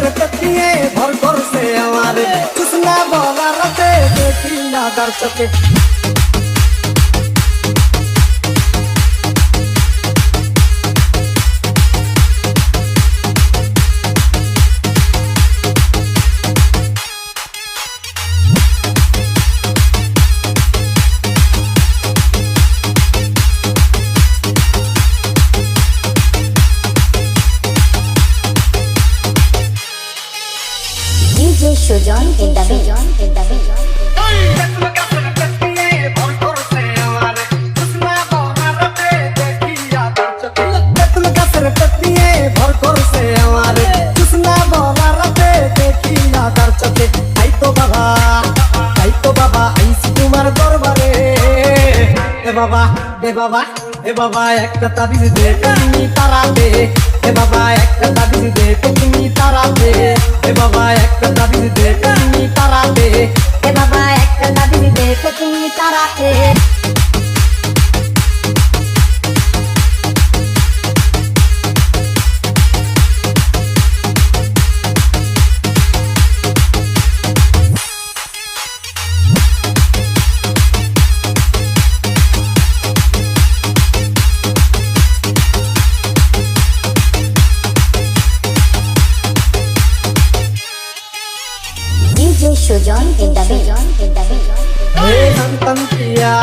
গাছের পেটিয়ে ভর করছে আমারে কৃষ্ণা বলা রাতে দেখি না তার চোখে সুজন জিন্দাবি বাবা একটা তাবিজ দে তুমি তারাতে বাবা একটা তাবিজ দে তুমি তারাতে বাবা একটা তাবিজ দে তুমি তারাতে বাবা একটা তাবিজ দে তুমি তারাতে সুজন জিন্দাবি হে সন্তান পিয়া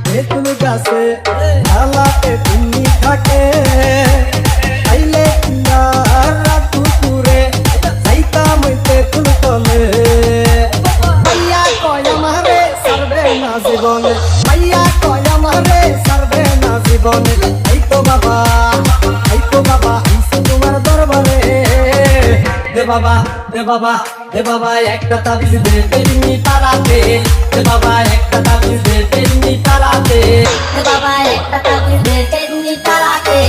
হে ফুল গাছে আলাতে তুমি থাকে আইলে রাত দুপুরে যাইতাম হইতে ফুল তলে মাইয়া কয় আমারে সারবে না জীবনে মাইয়া কয় আমারে সারবে না জীবনে এই তো বাবা আইসি তোমার দরবারে দে বাবা একটা তাবিজ দে তুমি তারাতে বাবা একটা তাবিজ দে তুমি তারাতে বাবা একটা তাবিজ দে তুমি তারাতে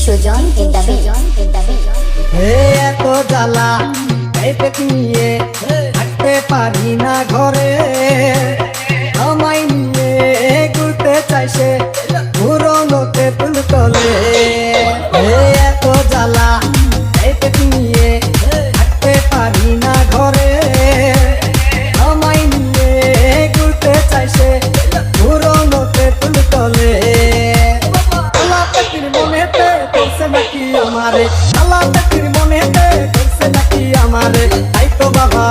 সুজন জিন্দাবি হে এত জ্বালা এই পেট নিয়ে থাকতে পারি না ঘরে আমায় নিয়ে ঘুরতে চাইছে পুরনোতে ফুল তলে হে এত জ্বালা এই পেট নিয়ে থাকতে পারি না ঘরে আমায় নিয়ে ঘুরতে চাইছে পুরনোতে ফুল তলে নাকি আমারে আল্লাহ তাকির মনেতে করছে নাকি আমারে তাই তো বাবা